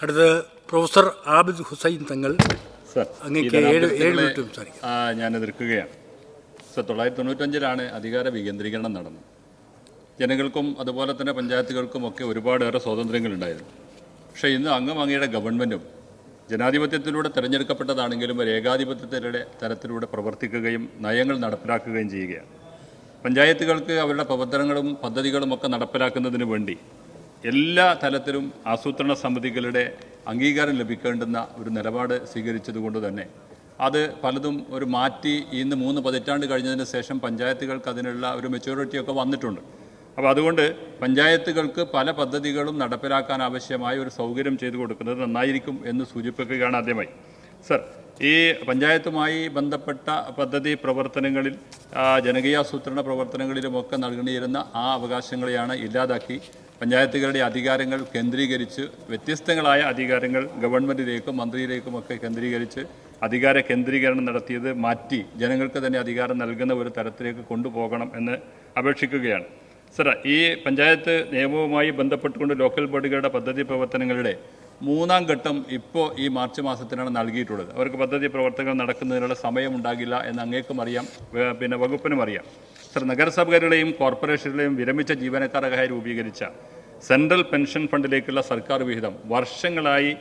അടുത്ത് professor Abid Hussain Thangal. Sir, അങ്ങേക്ക് 7 minute സംസാരിക്കാം. ഞാൻ എതിർക്കുകയാണ്. സർ, 1995 അധികാര വികേന്ദ്രീകരണം നടന്നു. ജനങ്ങൾക്കും അതുപോലെ തന്നെ പഞ്ചായത്തുകൾക്കും ഒക്കെ ഒരുപാടേറെ സ്വാതന്ത്ര്യങ്ങളുണ്ടായിരുന്നു. പക്ഷേ ഇന്ന് അങ്ങയുടെ ഗവൺമെൻറ്റും ജനാധിപത്യത്തിലൂടെ തിരഞ്ഞെടുക്കപ്പെട്ടതാണെങ്കിലും ഒരു ഏകാധിപത്യത്തിലൂടെ തരത്തിലൂടെ പ്രവർത്തിക്കുകയും നയങ്ങൾ നടപ്പിലാക്കുകയും ചെയ്യുകയാണ്. പഞ്ചായത്തുകൾക്ക് അവരുടെ പ്രവർത്തനങ്ങളും പദ്ധതികളും ഒക്കെ നടപ്പിലാക്കുന്നതിന് വേണ്ടി എല്ലാ തലത്തിലും ആസൂത്രണ സമിതികളുടെ അംഗീകാരം ലഭിക്കേണ്ടുന്ന ഒരു നിലപാട് സ്വീകരിച്ചതുകൊണ്ട് തന്നെ അത് പലതും ഒരു മാറ്റി ഇന്ന് 3 പതിറ്റാണ്ട് കഴിഞ്ഞതിന് ശേഷം പഞ്ചായത്തുകൾക്ക് അതിനുള്ള ഒരു മെച്യൂരിറ്റിയൊക്കെ വന്നിട്ടുണ്ട്. അപ്പോൾ അതുകൊണ്ട് പഞ്ചായത്തുകൾക്ക് പല പദ്ധതികളും നടപ്പിലാക്കാൻ ആവശ്യമായ ഒരു സൗകര്യം ചെയ്തു കൊടുക്കുന്നത് നന്നായിരിക്കും എന്ന് സൂചിപ്പിക്കുകയാണ് ആദ്യമായി. സർ, ഈ പഞ്ചായത്തുമായി ബന്ധപ്പെട്ട പദ്ധതി പ്രവർത്തനങ്ങളിൽ ജനകീയാസൂത്രണ പ്രവർത്തനങ്ങളിലുമൊക്കെ നൽകിയിരുന്ന ആ അവകാശങ്ങളെയാണ് ഇല്ലാതാക്കി പഞ്ചായത്തുകളുടെ അധികാരങ്ങൾ കേന്ദ്രീകരിച്ച് വ്യത്യസ്തങ്ങളായ അധികാരങ്ങൾ ഗവൺമെൻറ്റിലേക്കും മന്ത്രിയിലേക്കുമൊക്കെ കേന്ദ്രീകരിച്ച് അധികാര കേന്ദ്രീകരണം നടത്തിയത് മാറ്റി ജനങ്ങൾക്ക് തന്നെ അധികാരം നൽകുന്ന ഒരു തരത്തിലേക്ക് കൊണ്ടുപോകണം എന്ന് അപേക്ഷിക്കുകയാണ്. സർ, ഈ പഞ്ചായത്ത് നിയമവുമായി ബന്ധപ്പെട്ടുകൊണ്ട് ലോക്കൽ ബോഡികളുടെ പദ്ധതി പ്രവർത്തനങ്ങളുടെ 3ാം ഘട്ടം ഇപ്പോൾ ഈ മാർച്ച് മാസത്തിനാണ് നൽകിയിട്ടുള്ളത്. അവർക്ക് പദ്ധതി പ്രവർത്തനങ്ങൾ നടക്കുന്നതിനുള്ള സമയമുണ്ടാകില്ല എന്ന് അങ്ങേക്കും അറിയാം, പിന്നെ വകുപ്പിനും അറിയാം. സർ, നഗരസഭകളുടെയും കോർപ്പറേഷനുകളെയും വിരമിച്ച ജീവനക്കാർക്കായി രൂപീകരിച്ച സെൻട്രൽ പെൻഷൻ ഫണ്ടിലേക്കുള്ള സർക്കാർ വിഹിതം വർഷങ്ങളായി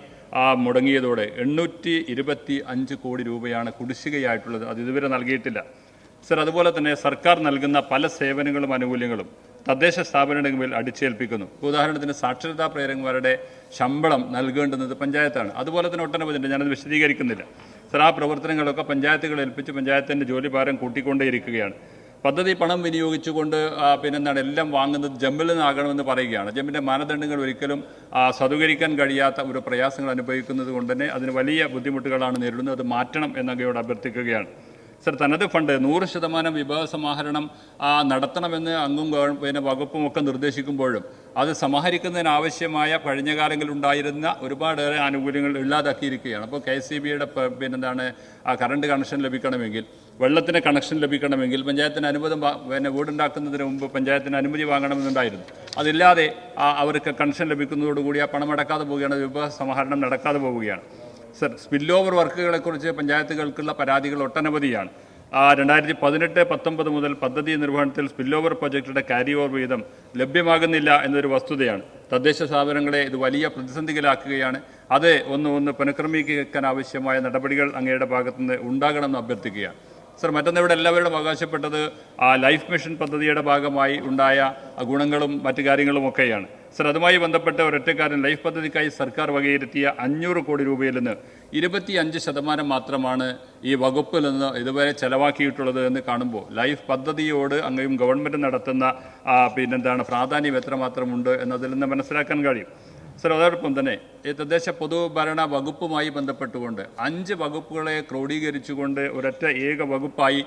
മുടങ്ങിയതോടെ 825 കോടി രൂപയാണ് കുടിശ്ശികയായിട്ടുള്ളത്. അത് ഇതുവരെ നൽകിയിട്ടില്ല. സർ, അതുപോലെ തന്നെ സർക്കാർ നൽകുന്ന പല സേവനങ്ങളും ആനുകൂല്യങ്ങളും തദ്ദേശ സ്ഥാപനങ്ങളുടെ മേൽ അടിച്ചേൽപ്പിക്കുന്നു. ഉദാഹരണത്തിന് സാക്ഷരതാ പ്രേരകന്മാരുടെ ശമ്പളം നൽകേണ്ടുന്നത് പഞ്ചായത്താണ്. അതുപോലെ തന്നെ ഒട്ടനവധിയുണ്ട്, ഞാനത് വിശദീകരിക്കുന്നില്ല. സർ, ആ പ്രവർത്തനങ്ങളൊക്കെ പഞ്ചായത്തുകൾ ഏൽപ്പിച്ച് പഞ്ചായത്തിൻ്റെ ജോലിഭാരം കൂട്ടിക്കൊണ്ടേയിരിക്കുകയാണ്. പദ്ധതി പണം വിനിയോഗിച്ചുകൊണ്ട് എല്ലാം വാങ്ങുന്നത് ജമ്മിൽ നിന്നാകണമെന്ന് പറയുകയാണ്. ജമ്മിൻ്റെ മാനദണ്ഡങ്ങൾ ഒരിക്കലും സാധൂകരിക്കാൻ കഴിയാത്ത ഒരു പ്രയാസങ്ങൾ അനുഭവിക്കുന്നത് കൊണ്ട് തന്നെ അതിന് വലിയ ബുദ്ധിമുട്ടുകളാണ് നേരിടുന്നത്. അത് മാറ്റണം എന്നങ്ങയോട് അഭ്യർത്ഥിക്കുകയാണ്. സർ, തനത് ഫണ്ട് 100% വിഭവ സമാഹരണം നടത്തണമെന്ന് അങ്ങും വകുപ്പും ഒക്കെ നിർദ്ദേശിക്കുമ്പോഴും അത് സമാഹരിക്കുന്നതിനാവശ്യമായ കഴിഞ്ഞ കാലങ്ങളിൽ ഉണ്ടായിരുന്ന ഒരുപാടേറെ ആനുകൂല്യങ്ങൾ ഇല്ലാതാക്കിയിരിക്കുകയാണ്. അപ്പോൾ KSEBയുടെ കറണ്ട് കണക്ഷൻ ലഭിക്കണമെങ്കിൽ, വെള്ളത്തിന് കണക്ഷൻ ലഭിക്കണമെങ്കിൽ പഞ്ചായത്തിന് അനുമതി വീടുണ്ടാക്കുന്നതിന് മുമ്പ് പഞ്ചായത്തിന് അനുമതി വാങ്ങണമെന്നുണ്ടായിരുന്നു. അതില്ലാതെ അവർക്ക് കണക്ഷൻ ലഭിക്കുന്നതോടുകൂടി ആ പണമടക്കാതെ പോവുകയാണ്, വിഭവ സമാഹരണം നടക്കാതെ പോവുകയാണ്. സർ, സ്പിൽ ഓവർ വർക്കുകളെക്കുറിച്ച് പഞ്ചായത്തുകൾക്കുള്ള പരാതികൾ ഒട്ടനവധിയാണ്. 2018-19 മുതൽ പദ്ധതി നിർവഹണത്തിൽ സ്പിൽ ഓവർ പ്രൊജക്റ്റുടെ ക്യാരി ഓവർ വീതം ലഭ്യമാകുന്നില്ല എന്നൊരു വസ്തുതയാണ്. തദ്ദേശ സ്ഥാപനങ്ങളെ ഇത് വലിയ പ്രതിസന്ധിയിലാക്കുകയാണ്. അത് ഒന്ന് പുനഃക്രമീകരിക്കാൻ ആവശ്യമായ നടപടികൾ അങ്ങയുടെ ഭാഗത്തുനിന്ന് ഉണ്ടാകണമെന്ന് അഭ്യർത്ഥിക്കുകയാണ്. സർ, മറ്റൊന്നിവിടെ എല്ലാവരും അവകാശപ്പെട്ടത് ലൈഫ് മിഷൻ പദ്ധതിയുടെ ഭാഗമായി ഉണ്ടായ ഗുണങ്ങളും മറ്റു കാര്യങ്ങളും ഒക്കെയാണ്. സർ, അതുമായി ബന്ധപ്പെട്ട ഒരൊറ്റക്കാരൻ ലൈഫ് പദ്ധതിക്കായി സർക്കാർ വകയിരുത്തിയ 500 കോടി രൂപയിൽ നിന്ന് 25% മാത്രമാണ് ഈ വകുപ്പിൽ നിന്ന് ഇതുവരെ ചെലവാക്കിയിട്ടുള്ളത് എന്ന് കാണുമ്പോൾ ലൈഫ് പദ്ധതിയോട് അങ്ങയും ഗവൺമെൻറ് നടത്തുന്ന പ്രാധാന്യം എത്രമാത്രമുണ്ട് എന്നതിൽ നിന്ന് മനസ്സിലാക്കാൻ കഴിയും. സർ, അതോടൊപ്പം തന്നെ ഈ തദ്ദേശ പൊതുഭരണ വകുപ്പുമായി ബന്ധപ്പെട്ടുകൊണ്ട് 5 വകുപ്പുകളെ ക്രോഡീകരിച്ചുകൊണ്ട് ഒരൊറ്റ ഏക വകുപ്പായി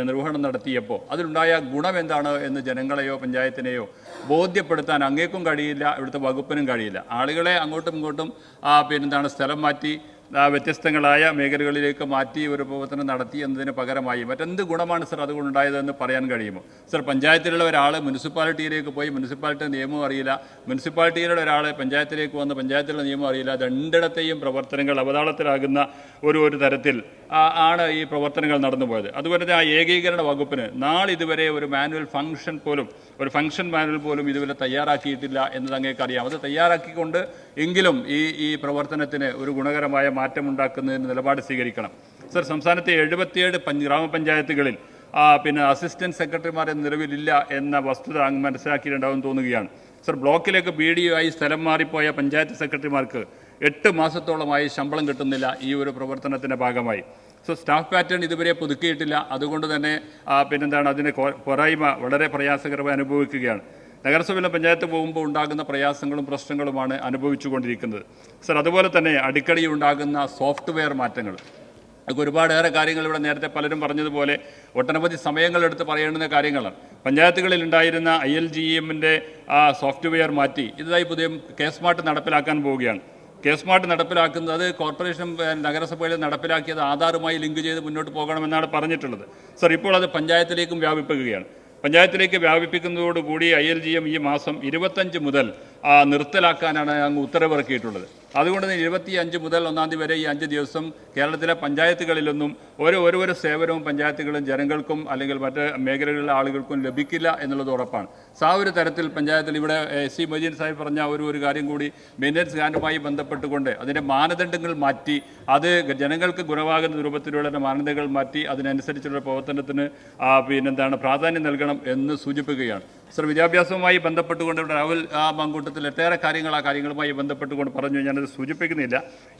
നിർവഹണം നടത്തിയപ്പോൾ അതിലുണ്ടായ ഗുണം എന്താണ് എന്ന് ജനങ്ങളെയോ പഞ്ചായത്തിനെയോ ബോധ്യപ്പെടുത്താൻ അങ്ങേക്കും കഴിയില്ല, ഇവിടുത്തെ വകുപ്പിനും കഴിയില്ല. ആളുകളെ അങ്ങോട്ടും ഇങ്ങോട്ടും സ്ഥലം മാറ്റി വ്യത്യസ്തങ്ങളായ മേഖലകളിലേക്ക് മാറ്റി ഒരു പ്രവർത്തനം നടത്തി എന്നതിന് പകരമായി മറ്റെന്ത് ഗുണമാണ് സർ അതുകൊണ്ടുണ്ടായതെന്ന് പറയാൻ കഴിയുമോ? സർ, പഞ്ചായത്തിലുള്ള ഒരാൾ മുനിസിപ്പാലിറ്റിയിലേക്ക് പോയി മുനിസിപ്പാലിറ്റി നിയമം അറിയില്ല, മുനിസിപ്പാലിറ്റിയിലുള്ള ഒരാൾ പഞ്ചായത്തിലേക്ക് വന്ന് പഞ്ചായത്തിലുള്ള നിയമം അറിയില്ല. രണ്ടിടത്തെയും പ്രവർത്തനങ്ങൾ അവതാളത്തിലാകുന്ന ഒരു തരത്തിൽ ആണ് ഈ പ്രവർത്തനങ്ങൾ നടന്നുപോയത്. അതുപോലെ തന്നെ ആ ഏകീകരണ വകുപ്പിന് നാളിതുവരെ ഒരു ഫംഗ്ഷൻ മാനുവൽ പോലും ഇതുവരെ തയ്യാറാക്കിയിട്ടില്ല എന്നത് അങ്ങേക്കറിയാം. അത് തയ്യാറാക്കിക്കൊണ്ട് എങ്കിലും ഈ പ്രവർത്തനത്തിന് ഒരു ഗുണകരമായ മാറ്റമുണ്ടാക്കുന്നതിന് നിലപാട് സ്വീകരിക്കണം. സർ, സംസ്ഥാനത്തെ 77 ഗ്രാമപഞ്ചായത്തുകളിൽ അസിസ്റ്റന്റ് സെക്രട്ടറിമാർ നിലവിലില്ല എന്ന വസ്തുത അങ്ങ് മനസ്സിലാക്കിയിട്ടുണ്ടാവും തോന്നുകയാണ്. സർ, ബ്ലോക്കിലേക്ക് BDO ആയി സ്ഥലം മാറിപ്പോയ പഞ്ചായത്ത് സെക്രട്ടറിമാർക്ക് 8 മാസത്തോളമായി ശമ്പളം കിട്ടുന്നില്ല ഈ ഒരു പ്രവർത്തനത്തിൻ്റെ ഭാഗമായി. സോ, സ്റ്റാഫ് പാറ്റേൺ ഇതുവരെ പുതുക്കിയിട്ടില്ല. അതുകൊണ്ട് തന്നെ അതിൻ്റെ പോരായ്മ വളരെ പ്രയാസകരമായി അനുഭവിക്കുകയാണ്. നഗരസഭയിലെ പഞ്ചായത്ത് പോകുമ്പോൾ ഉണ്ടാകുന്ന പ്രയാസങ്ങളും പ്രശ്നങ്ങളുമാണ് അനുഭവിച്ചുകൊണ്ടിരിക്കുന്നത്. സർ, അതുപോലെ തന്നെ അടിക്കടി ഉണ്ടാകുന്ന സോഫ്റ്റ്വെയർ മാറ്റങ്ങൾ, അതൊക്കെ ഒരുപാടേറെ കാര്യങ്ങൾ ഇവിടെ നേരത്തെ പലരും പറഞ്ഞതുപോലെ ഒട്ടനവധി സമയങ്ങളെടുത്ത് പറയേണ്ടുന്ന കാര്യങ്ങളാണ്. പഞ്ചായത്തുകളിൽ ഉണ്ടായിരുന്ന ILGEMൻ്റെ സോഫ്റ്റ്വെയർ മാറ്റി ഇതായി പുതിയ KSMART നടപ്പിലാക്കാൻ പോവുകയാണ്. KSMART നടപ്പിലാക്കുന്നത് അത് കോർപ്പറേഷൻ നഗരസഭകളിൽ നടപ്പിലാക്കിയത് ആധാറുമായി ലിങ്ക് ചെയ്ത് മുന്നോട്ട് പോകണമെന്നാണ് പറഞ്ഞിട്ടുള്ളത്. സർ, ഇപ്പോൾ അത് പഞ്ചായത്തിലേക്കും വ്യാപിപ്പിക്കുകയാണ്. പഞ്ചായത്തിലേക്ക് വ്യാപിപ്പിക്കുന്നതോടുകൂടി ILGM ഈ മാസം 25 മുതൽ നിർത്തലാക്കാനാണ് അങ്ങ് ഉത്തരവിറക്കിയിട്ടുള്ളത്. അതുകൊണ്ട് തന്നെ 25 മുതൽ 1-ാം തീയതി വരെ ഈ 5 ദിവസം കേരളത്തിലെ പഞ്ചായത്തുകളിലൊന്നും ഒരു സേവനവും പഞ്ചായത്തുകളും ജനങ്ങൾക്കും അല്ലെങ്കിൽ മറ്റ് മേഖലകളിലെ ആളുകൾക്കും ലഭിക്കില്ല എന്നുള്ളത് ഉറപ്പാണ്. ഒരു തരത്തിൽ പഞ്ചായത്തിൽ ഇവിടെ സി മൊയ്തീൻ സാഹിബ് പറഞ്ഞ ഒരു കാര്യം കൂടി മെയിൻ്റനൻസ് ഗ്രാൻറ്റുമായി ബന്ധപ്പെട്ടുകൊണ്ട് അതിൻ്റെ മാനദണ്ഡങ്ങൾ മാറ്റി അത് ജനങ്ങൾക്ക് ഗുണമാകുന്ന രൂപത്തിലുള്ള മാനദണ്ഡങ്ങൾ മാറ്റി അതിനനുസരിച്ചുള്ള പ്രവർത്തനത്തിന് പ്രാധാന്യം നൽകണം എന്ന് സൂചിപ്പിക്കുകയാണ്. സർ, വിദ്യാഭ്യാസവുമായി ബന്ധപ്പെട്ടുകൊണ്ട് ഇവിടെ രാഹുൽ മങ്കൂട്ടത്തിൽ ഒട്ടേറെ കാര്യങ്ങളുമായി ബന്ധപ്പെട്ടുകൊണ്ട് പറഞ്ഞു. ഞാനത് സൂചിപ്പിക്കുന്നില്ല.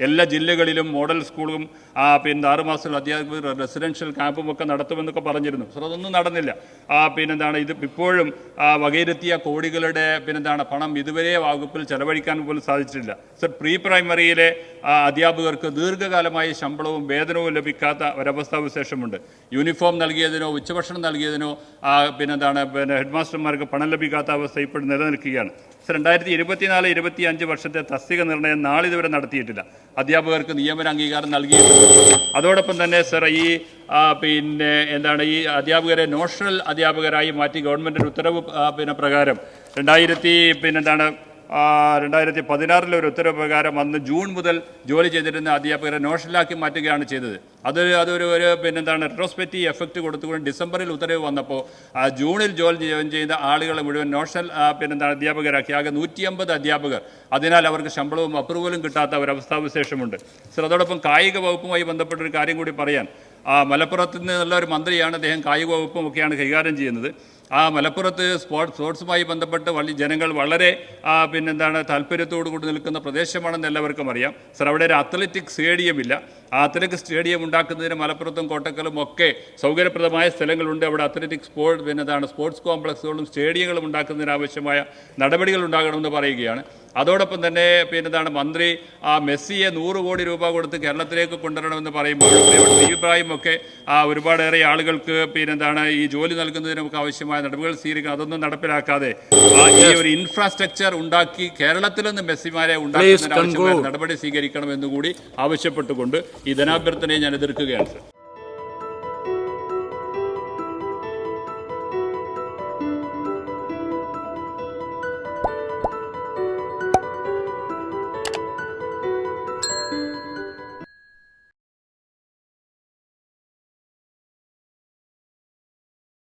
എല്ലാ ജില്ലകളിലും മോഡൽ സ്കൂളും 6 മാസത്തിൽ അധ്യാപകർ റെസിഡൻഷ്യൽ ക്യാമ്പും ഒക്കെ നടത്തുമെന്നൊക്കെ പറഞ്ഞിരുന്നു. സർ, അതൊന്നും നടന്നില്ല. ഇത് ഇപ്പോഴും വകയിരുത്തിയ കോടികളുടെ പണം ഇതുവരെ വകുപ്പിൽ ചെലവഴിക്കാൻ പോലും സാധിച്ചിട്ടില്ല. സർ, പ്രീ പ്രൈമറിയിലെ അധ്യാപകർക്ക് ദീർഘകാലമായി ശമ്പളവും വേതനവും ലഭിക്കാത്ത ഒരവസ്ഥാവിശേഷമുണ്ട്. യൂണിഫോം നൽകിയതിനോ ഉച്ചഭക്ഷണം നൽകിയതിനോ ഹെഡ് മാസ്റ്റർമാർക്ക് പണം ലഭിക്കാത്ത അവസ്ഥ ഇപ്പോൾ നിലനിൽക്കുകയാണ്. 2024-25 വർഷത്തെ തസ്തിക നിർണ്ണയം നാളിതുവരെ നടത്തിയിട്ടില്ല. അധ്യാപകർക്ക് നിയമന അംഗീകാരം നൽകിയിട്ടുണ്ട്. അതോടൊപ്പം തന്നെ സർ, ഈ ഈ അധ്യാപകരെ നോഷണൽ അധ്യാപകരായി മാറ്റി ഗവൺമെൻറ്റിൻ്റെ ഉത്തരവ് പ്രകാരം 2016 ഒരു ഉത്തരവ് പ്രകാരം അന്ന് ജൂൺ മുതൽ ജോലി ചെയ്തിരുന്ന അധ്യാപകരെ നോഷണലാക്കി മാറ്റുകയാണ് ചെയ്തത്. അതൊരു റെട്രോസ്പെക്റ്റീവ് എഫക്റ്റ് കൊടുത്തുകൊണ്ട് ഡിസംബറിൽ ഉത്തരവ് വന്നപ്പോൾ ജൂണിൽ ജോയിൻ ചെയ്ത ആളുകളെ മുഴുവൻ നോഷണൽ അധ്യാപകരാക്കി. ആകെ 150 അധ്യാപകർ. അതിനാൽ അവർക്ക് ശമ്പളവും അപ്രൂവലും കിട്ടാത്ത ഒരവസ്ഥാവിശേഷമുണ്ട്. സർ, അതോടൊപ്പം കായിക വകുപ്പുമായി ബന്ധപ്പെട്ടൊരു കാര്യം കൂടി പറയാൻ. മലപ്പുറത്ത് നിന്നുള്ള ഒരു മന്ത്രിയാണ് അദ്ദേഹം. കായിക വകുപ്പും ഒക്കെയാണ് കൈകാര്യം ചെയ്യുന്നത്. മലപ്പുറത്ത് സ്പോർട്സുമായി ബന്ധപ്പെട്ട് ജനങ്ങൾ വളരെ താല്പര്യത്തോടു കൂടി നിൽക്കുന്ന പ്രദേശമാണെന്ന് എല്ലാവർക്കും അറിയാം. സർ, അവിടെ ഒരു അത്ലറ്റിക് സ്റ്റേഡിയം ഇല്ല. ആ അത്ലറ്റിക് സ്റ്റേഡിയം ഉണ്ടാക്കുന്നതിന് മലപ്പുറത്തും കോട്ടക്കലും ഒക്കെ സൗകര്യപ്രദമായ സ്ഥലങ്ങളുണ്ട്. അവിടെ അത്ലറ്റിക് സ്പോർട്സ് കോംപ്ലക്സുകളും സ്റ്റേഡിയങ്ങളും ഉണ്ടാക്കുന്നതിന് ആവശ്യമായ നടപടികൾ ഉണ്ടാകണമെന്ന് പറയുകയാണ്. അതോടൊപ്പം തന്നെ മന്ത്രി മെസ്സിയെ 100 കോടി രൂപ കൊടുത്ത് കേരളത്തിലേക്ക് കൊണ്ടുവരണമെന്ന് പറയുമ്പോൾ അഭിപ്രായമൊക്കെ ഒരുപാടേറെ ആളുകൾക്ക് ഈ ജോലി നൽകുന്നതിനൊക്കെ ആവശ്യമായ നടപടികൾ സ്വീകരിക്കണം. അതൊന്നും നടപ്പിലാക്കാതെ ഈ ഒരു ഇൻഫ്രാസ്ട്രക്ചർ ഉണ്ടാക്കി കേരളത്തിൽ നിന്ന് മെസ്സിമാരെ ഉണ്ടാക്കുന്നതിന് ആവശ്യമായ നടപടി സ്വീകരിക്കണമെന്നുകൂടി ആവശ്യപ്പെട്ടുകൊണ്ട് ഈ ധനാഭ്യർത്ഥനയെ ഞാൻ എതിർക്കുകയാണ്. സർ.